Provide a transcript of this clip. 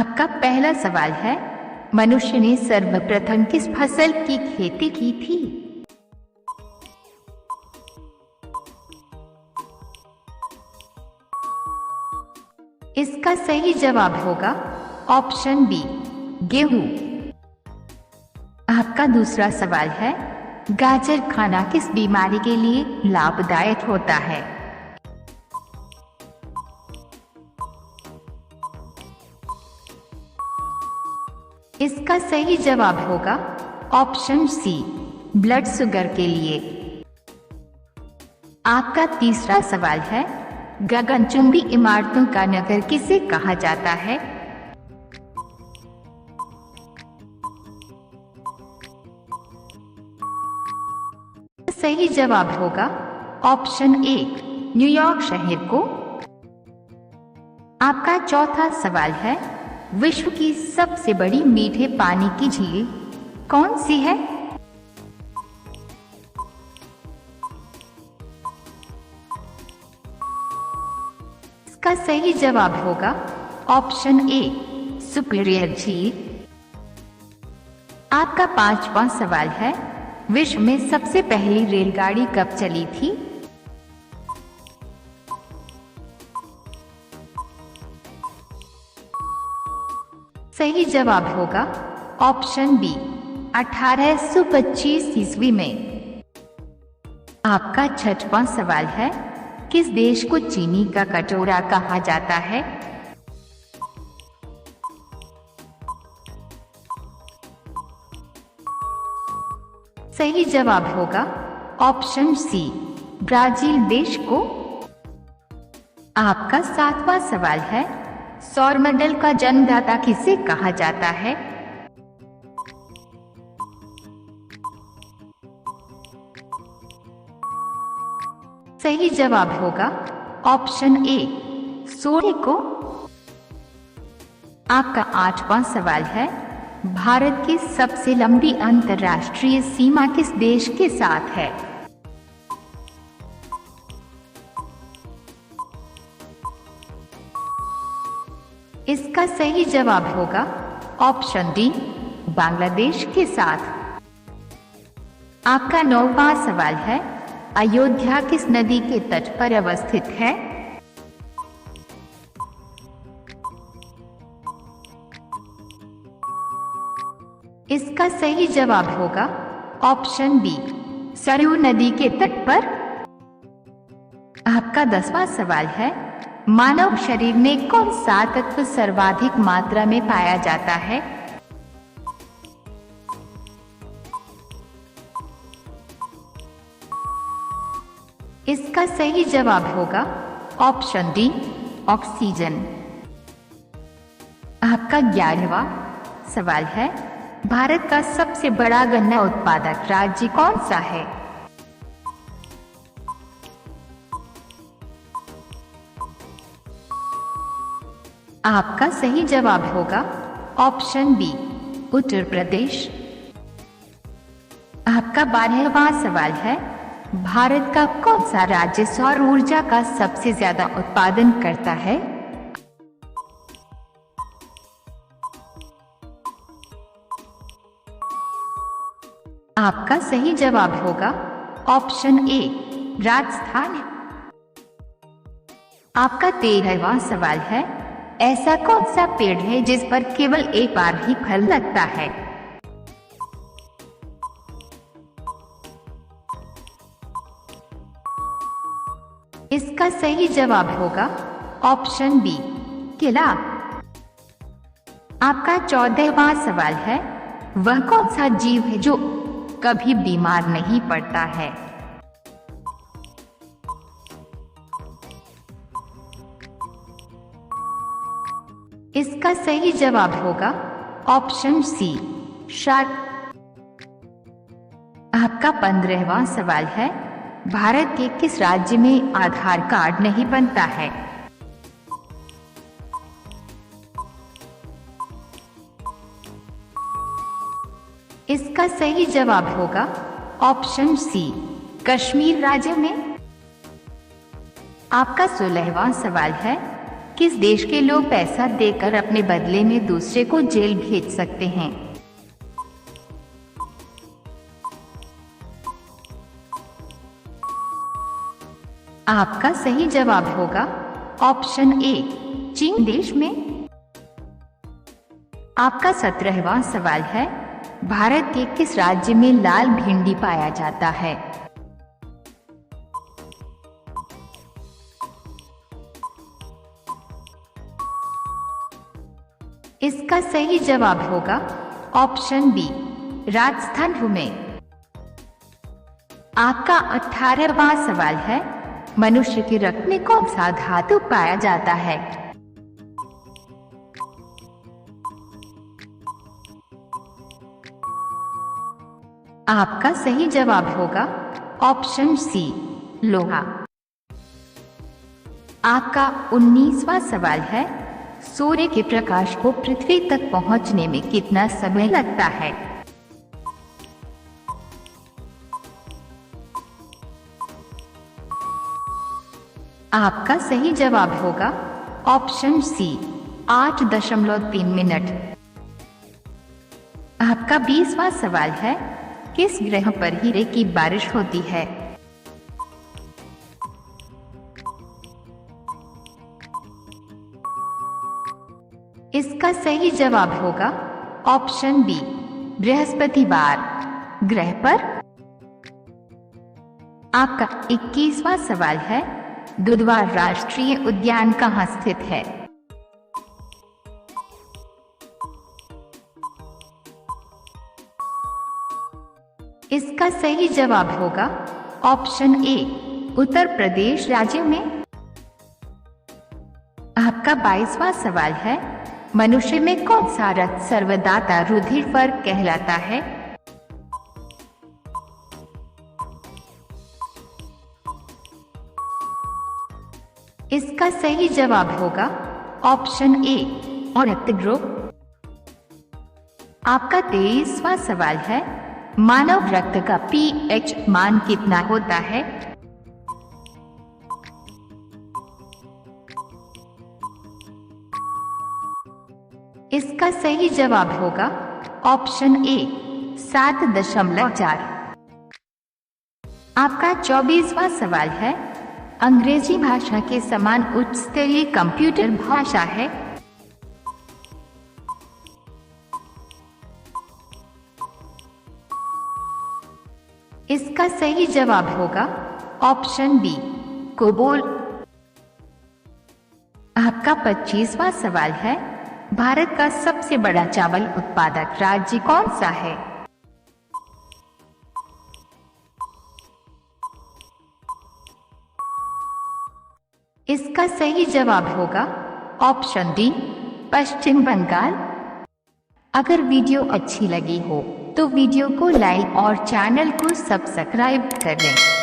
आपका पहला सवाल है, मनुष्य ने सर्वप्रथम किस फसल की खेती की थी? इसका सही जवाब होगा ऑप्शन बी, गेहूं। आपका दूसरा सवाल है, गाजर खाना किस बीमारी के लिए लाभदायक होता है? इसका सही जवाब होगा ऑप्शन सी, ब्लड शुगर के लिए। आपका तीसरा सवाल है, गगनचुंबी इमारतों का नगर किसे कहा जाता है? सही जवाब होगा ऑप्शन ए, न्यूयॉर्क शहर को। आपका चौथा सवाल है, विश्व की सबसे बड़ी मीठे पानी की झील कौन सी है? इसका सही जवाब होगा ऑप्शन ए, सुपीरियर झील। आपका पांचवा सवाल है, विश्व में सबसे पहली रेलगाड़ी कब चली थी? सही जवाब होगा ऑप्शन बी, 1825 ईस्वी में। आपका छठवां सवाल है, किस देश को चीनी का कटोरा कहा जाता है? सही जवाब होगा ऑप्शन सी, ब्राजील देश को। आपका सातवां सवाल है, सौरमंडल का जन्मदाता किसे कहा जाता है? सही जवाब होगा ऑप्शन ए, सूर्य को। आपका आठवां सवाल है, भारत की सबसे लंबी अंतर्राष्ट्रीय सीमा किस देश के साथ है? इसका सही जवाब होगा ऑप्शन डी, बांग्लादेश के साथ। आपका नौवां सवाल है, अयोध्या किस नदी के तट पर अवस्थित है? इसका सही जवाब होगा ऑप्शन बी, सरयू नदी के तट पर। आपका 10वां सवाल है, मानव शरीर में कौन सा तत्व सर्वाधिक मात्रा में पाया जाता है? इसका सही जवाब होगा ऑप्शन डी, ऑक्सीजन। आपका 11वां सवाल है, भारत का सबसे बड़ा गन्ना उत्पादक राज्य कौन सा है? आपका सही जवाब होगा ऑप्शन बी, उत्तर प्रदेश। आपका 12वां सवाल है, भारत का कौन सा राज्य सौर ऊर्जा का सबसे ज्यादा उत्पादन करता है? आपका सही जवाब होगा ऑप्शन ए, राजस्थान। आपका 13वां सवाल है, ऐसा कौन सा पेड़ है जिस पर केवल एक बार ही फल लगता है? इसका सही जवाब होगा ऑप्शन बी, केला। आपका 14वां सवाल है, वह कौन सा जीव है जो कभी बीमार नहीं पड़ता है? इसका सही जवाब होगा ऑप्शन सी, शार्क। आपका 15वां सवाल है, भारत के किस राज्य में आधार कार्ड नहीं बनता है? इसका सही जवाब होगा ऑप्शन सी, कश्मीर राज्य में। आपका 16वां सवाल है, किस देश के लोग पैसा देकर अपने बदले में दूसरे को जेल भेज सकते हैं? आपका सही जवाब होगा ऑप्शन ए, चीन देश में। आपका 17वां सवाल है, भारत के किस राज्य में लाल भिंडी पाया जाता है? इसका सही जवाब होगा ऑप्शन बी, राजस्थान में। आपका 18वां सवाल है, मनुष्य के रक्त में कौन सा धातु पाया जाता है? आपका सही जवाब होगा ऑप्शन सी, लोहा। आपका 19वां सवाल है, सूर्य के प्रकाश को पृथ्वी तक पहुंचने में कितना समय लगता है? आपका सही जवाब होगा ऑप्शन सी, 8.3 मिनट। आपका 20वां सवाल है, किस ग्रह पर हीरे की बारिश होती है? इसका सही जवाब होगा ऑप्शन बी, बृहस्पतिवार ग्रह पर। आपका 21वां सवाल है, दुधवा राष्ट्रीय उद्यान कहाँ स्थित है? इसका सही जवाब होगा ऑप्शन ए, उत्तर प्रदेश राज्य में। आपका 22वां सवाल है, मनुष्य में कौन सा रक्त सर्वदाता रुधिर वर्ग कहलाता है? इसका सही जवाब होगा ऑप्शन ए, और रक्त ग्रुप। आपका 23वां सवाल है, मानव रक्त का पीएच मान कितना होता है? इसका सही जवाब होगा ऑप्शन ए, 7.4। आपका 24वां सवाल है, अंग्रेजी भाषा के समान उच्च स्तरीय कंप्यूटर भाषा है? इसका सही जवाब होगा ऑप्शन बी, कोबोल। आपका 25वां सवाल है, भारत का सबसे बड़ा चावल उत्पादक राज्य कौन सा है? इसका सही जवाब होगा ऑप्शन डी, पश्चिम बंगाल। अगर वीडियो अच्छी लगी हो तो वीडियो को लाइक और चैनल को सब्सक्राइब करें।